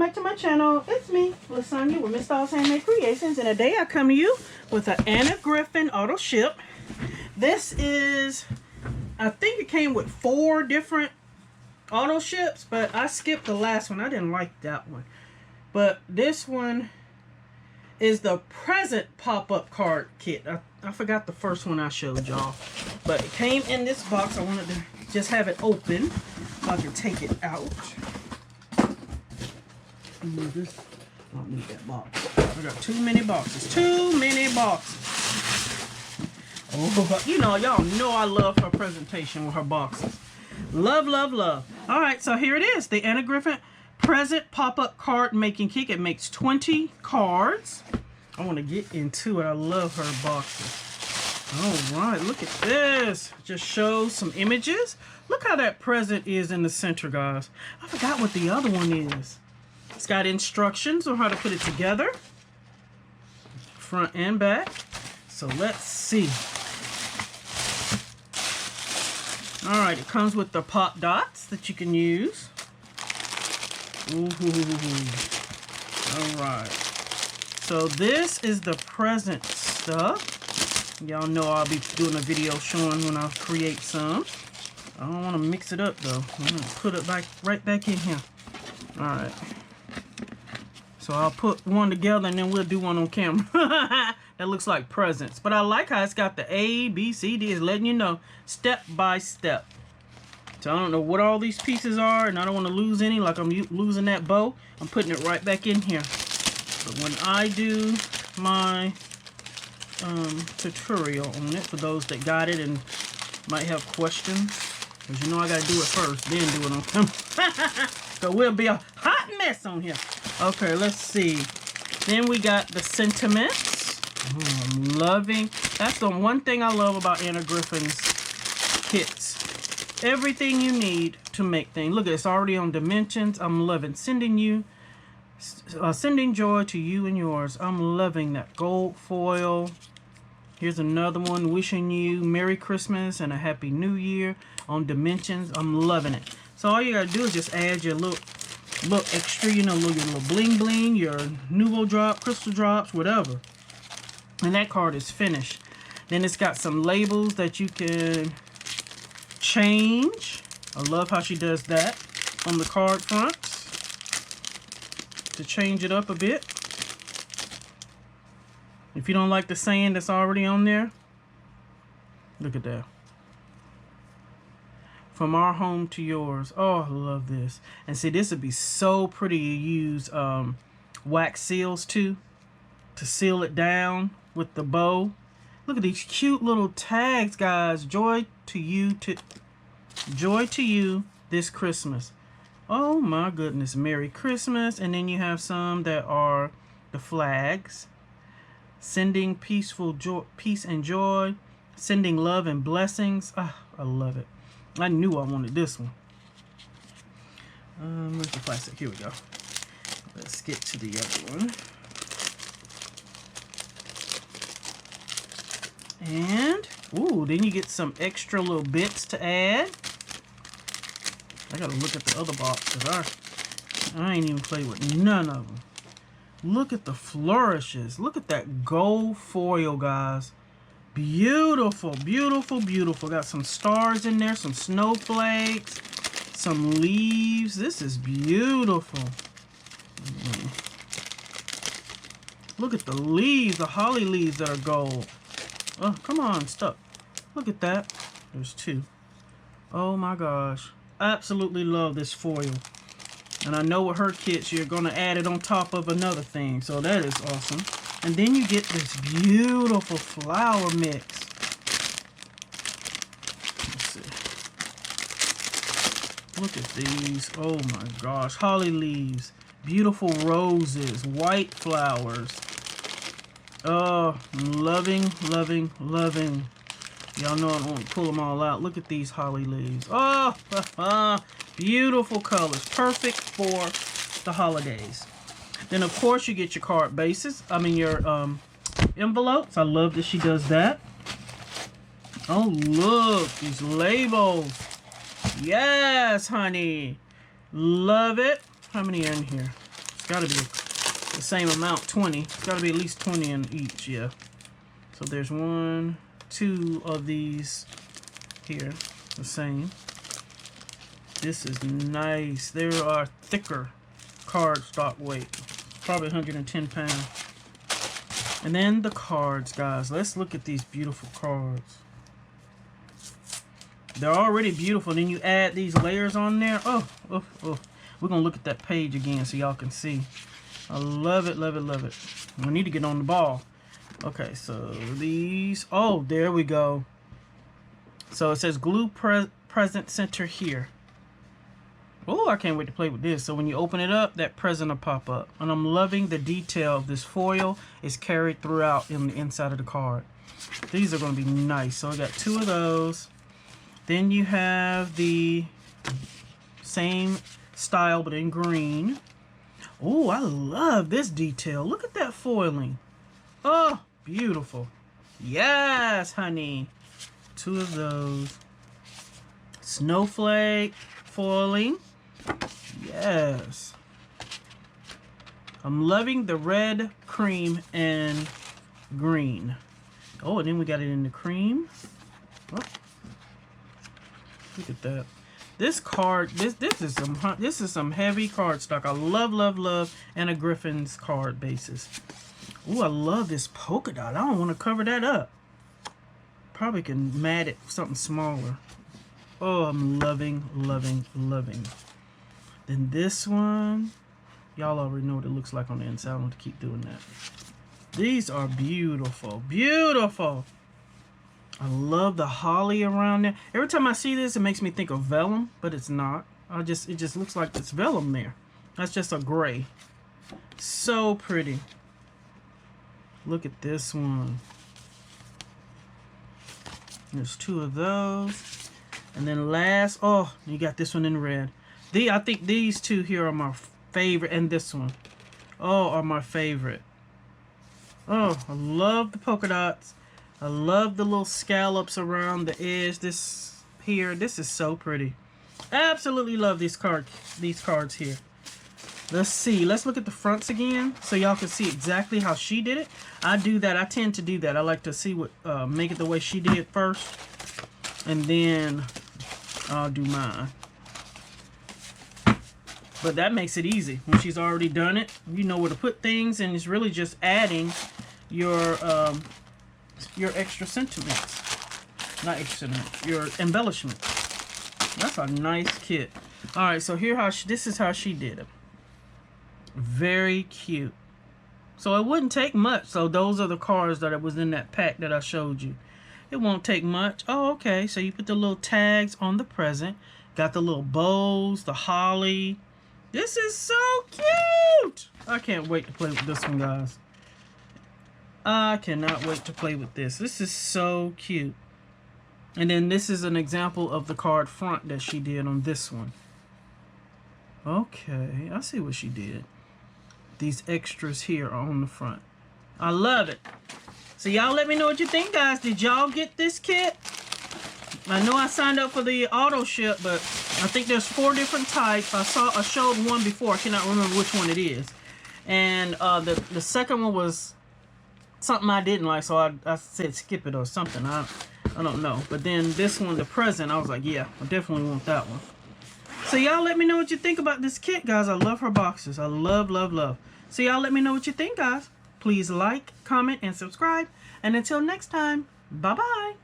back to my channel. It's me, Lasagna with Miss Doll's Handmade Creations, and today I come to you with an Anna Griffin auto ship. This is, I think it came with 4 different auto ships, but I skipped the last one. I didn't like that one. But this one is the present pop-up card kit. I forgot the first one I showed y'all, but it came in this box. I wanted to just have it open so I can take it out. Move this. I don't need that box. I got too many boxes. Too many boxes. Oh, you know, y'all know I love her presentation with her boxes. Love, love, love. All right, so here it is. The Anna Griffin present pop-up card making kit. It makes 20 cards. I want to get into it. I love her boxes. All right, look at this. Just shows some images. Look how that present is in the center, guys. I forgot what the other one is. It's got instructions on how to put it together, front and back. So let's see. All right, it comes with the pop dots that you can use. Ooh. All right. So this is the present stuff. Y'all know I'll be doing a video showing when I create some. I don't want to mix it up though. I'm gonna put it right back in here. All right. So I'll put one together and then we'll do one on camera. That looks like presents. But I like how it's got the A, B, C, D. It's letting you know step by step. So I don't know what all these pieces are, and I don't want to lose any like I'm losing that bow. I'm putting it right back in here. But when I do my tutorial on it, for those that got it and might have questions, because you know I got to do it first, then do it on camera. So we'll be a hot mess on here. Okay, let's see. Then we got the sentiments. I'm loving. That's the one thing I love about Anna Griffin's kits. Everything you need to make things. Look, it's already on dimensions. I'm loving sending joy to you and yours. I'm loving that gold foil. Here's another one, wishing you Merry Christmas and a Happy New Year on dimensions. I'm loving it. So all you gotta do is just add your little extra, you know, your little bling bling, your Nuvo drop, crystal drops, whatever. And that card is finished. Then it's got some labels that you can change. I love how she does that on the card fronts to change it up a bit. If you don't like the saying that's already on there, look at that. From our home to yours. Oh, I love this. And see, this would be so pretty to use wax seals too, to seal it down with the bow. Look at these cute little tags, guys. Joy to you this Christmas. Oh my goodness. Merry Christmas. And then you have some that are the flags. Sending peaceful joy, peace and joy. Sending love and blessings. Ah, I love it. I knew I wanted this one. Where's the plastic? Here we go. Let's get to the other one. And, ooh, then you get some extra little bits to add. I gotta look at the other box because I ain't even played with none of them. Look at the flourishes. Look at that gold foil, guys. Beautiful, beautiful, beautiful. Got some stars in there, some snowflakes, some leaves. This is beautiful. Look at the leaves, the holly leaves that are gold. Oh, come on, stop. Look at that. There's 2. Oh my gosh. Absolutely love this foil. And I know with her kits, you're going to add it on top of another thing. So that is awesome. And then you get this beautiful flower mix. Let's see. Look at these. Oh my gosh. Holly leaves. Beautiful roses. White flowers. Oh, I'm loving, loving, loving. Y'all know I don't want to pull them all out. Look at these holly leaves. Oh, beautiful colors. Perfect for the holidays. Then, of course, you get your card bases. I mean, your envelopes. I love that she does that. Oh, look. These labels. Yes, honey. Love it. How many are in here? got to be the same amount, 20. It's got to be at least 20 in each, yeah. So there's 1, 2 of these here, the same. This is nice. There are thicker cardstock weight, probably 110 pounds. And then the cards, guys. Let's look at these beautiful cards. They're already beautiful. Then you add these layers on there. Oh. We're going to look at that page again so y'all can see. I love it, love it, love it. I need to get on the ball. Okay, so these. Oh, there we go. So it says glue present center here. Oh, I can't wait to play with this. So when you open it up, that present will pop up. And I'm loving the detail of this foil. It's carried throughout in the inside of the card. These are going to be nice. So I got 2 of those. Then you have the same style but in green. Oh, I love this detail. Look at that foiling. Oh, beautiful. Yes, honey. 2 of those. Snowflake foiling. Yes. I'm loving the red, cream, and green. Oh, and then we got it in the cream. Oh. Look at that. This card, this is some heavy cardstock. I love Anna Griffin's card bases. Ooh, I love this polka dot. I don't want to cover that up. Probably can mat it with something smaller. Oh, I'm loving. Then this one, y'all already know what it looks like on the inside. I don't want to keep doing that. These are beautiful, beautiful. I love the holly around there. Every time I see this, it makes me think of vellum, but it's not. It just looks like it's vellum there. That's just a gray. So pretty. Look at this one. There's 2 of those. And then last, oh, you got this one in red. I think these 2 here are my favorite, and this one. Oh, are my favorite. Oh, I love the polka dots. I love the little scallops around the edge. This is so pretty. Absolutely love these cards here. Let's see. Let's look at the fronts again so y'all can see exactly how she did it. I do that. I tend to do that. I like to see what make it the way she did first, and then I'll do mine. But that makes it easy when she's already done it. You know where to put things, and it's really just adding your extra sentiments. Not extra sentiments, your embellishments. That's a nice kit. Alright, so this is how she did it. Very cute. So it wouldn't take much. So those are the cards that was in that pack that I showed you. It won't take much. Oh, okay. So you put the little tags on the present. Got the little bows, the holly. This is so cute. I can't wait to play with this one, guys. I cannot wait to play with this. This is so cute. And then this is an example of the card front that she did on this one. Okay, I see what she did. These extras here are on the front. I love it. So y'all let me know what you think, guys. Did y'all get this kit? I know I signed up for the auto ship, but I think there's 4 different types. I showed one before. I cannot remember which one it is. And the second one was something I didn't like, so I said skip it or something. I don't know. But then this one, the present, I was like, yeah, I definitely want that one. So y'all let me know what you think about this kit, guys. I love her boxes. I love. So y'all let me know what you think, guys. Please like, comment, and subscribe. And until next time, bye-bye.